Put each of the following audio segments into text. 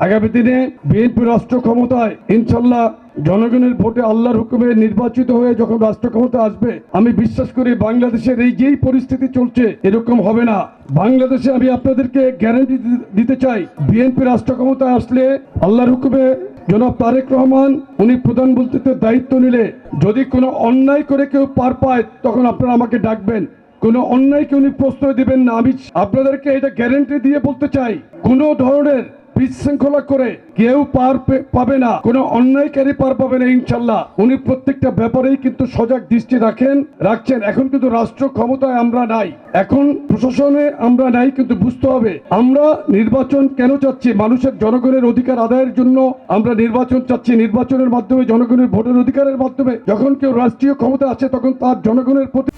আগামী দিনে বিএনপি রাষ্ট্র ক্ষমতায় ইনশাল্লাহ জনগণের ভোটে আল্লাহর হুকুমে নির্বাচিত হয়ে যখন রাষ্ট্র ক্ষমতা আসবে, আমি বিশ্বাস করি বাংলাদেশের এই যেই পরিস্থিতি চলছে এরকম হবে না। বাংলাদেশে আমি আপনাদেরকে গ্যারান্টি দিতে চাই, বিএনপি রাষ্ট্র ক্ষমতায় আসলে আল্লাহর হুকুমে জনাব তারেক রহমান উনি প্রধানমন্ত্রীর দায়িত্ব নিলে যদি কোনো অন্যায় করে কেউ পার পায় তখন আপনারা আমাকে ডাকবেন, কোনো অন্যায়কে উনি প্রশ্রয় দিবেন না। আমি আপনাদেরকে এটা গ্যারান্টি দিয়ে বলতে চাই, কোনো ধরনের বিশৃঙ্খলা করে কেউ পার পাবে না, কোনো অন্যায়কারী পার পাবে না ইনশাল্লাহ। উনি প্রত্যেকটা ব্যাপারেই কিন্তু সজাগ দৃষ্টি রাখছেন। এখন কিন্তু রাষ্ট্র ক্ষমতায় আমরা নাই, এখন প্রশাসনে আমরা নাই, কিন্তু বুঝতে হবে আমরা নির্বাচন কেন চাচ্ছি, মানুষের জনগণের অধিকার আদায়ের জন্য আমরা নির্বাচন চাচ্ছি। নির্বাচনের মাধ্যমে জনগণের ভোটের অধিকারের মাধ্যমে যখন কেউ রাষ্ট্রীয় ক্ষমতা আছে তখন তার জনগণের প্রতি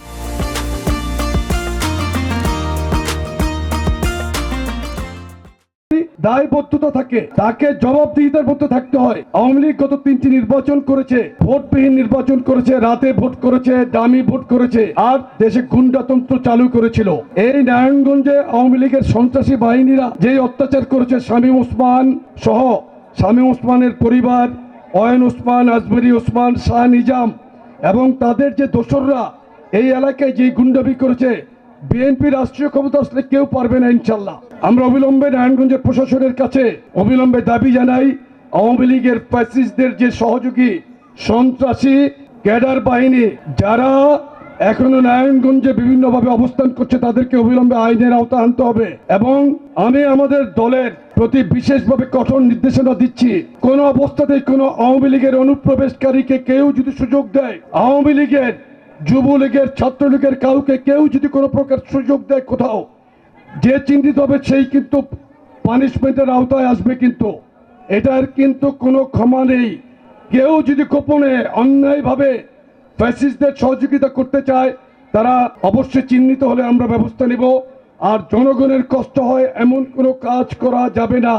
দায়বদ্ধতা থাকে, তাকে জবাবদিহিতার মধ্যে থাকতে হয়। আওয়ামী লীগ গত 3টি নির্বাচন করেছে, ভোটবিহীন নির্বাচন করেছে, রাতে ভোট করেছে, ডামি ভোট করেছে, আর দেশে গুন্ডাতন্ত্র চালু করেছিল। এই নারায়ণগঞ্জে আওয়ামী লীগের সন্ত্রাসী বাহিনীরা যে অত্যাচার করেছে, শামীম ওসমান সহ শামীম ওসমানের পরিবার, অয়ন ওসমান, আজমেরি ওসমান, শাহ নিজাম এবং তাদের যে দোসররা এই এলাকায় যে গুন্ডামি করেছে, বিএনপি রাষ্ট্রীয় ক্ষমতা আসলে কেউ পারবে না ইনশাল্লাহ। আমরা অবিলম্বে নারায়ণগঞ্জের প্রশাসনের কাছে অবিলম্বে দাবি জানাই, আওয়ামী লীগের ফ্যাসিস্টদের যে সহযোগী সন্ত্রাসী ক্যাডার বাহিনী যারা এখনো নারায়ণগঞ্জে বিভিন্নভাবে অবস্থান করছে তাদেরকে অবিলম্বে আইনের আওতায় আনতে হবে। এবং আমি আমাদের দলের প্রতি বিশেষভাবে কঠোর নির্দেশনা দিচ্ছি, কোন অবস্থাতেই কোনো আওয়ামী লীগের অনুপ্রবেশকারীকে কেউ যদি সুযোগ দেয়, আওয়ামী লীগের, যুবলীগের, ছাত্রলীগের কাউকে কেউ যদি কোনো প্রকার সুযোগ দেয় কোথাও, যে চিহ্নিত হবে সেই কিন্তু পানিশমেন্টের আওতায় আসবে। কিন্তু এটার কিন্তু কোনো ক্ষমা নেই। কেউ যদি গোপনে অন্যায়ভাবে ফ্যাসিস্টদের সহযোগিতা করতে চায় তারা অবশ্যই চিহ্নিত হলে আমরা ব্যবস্থা নেব। আর জনগণের কষ্ট হয় এমন কোনো কাজ করা যাবে না।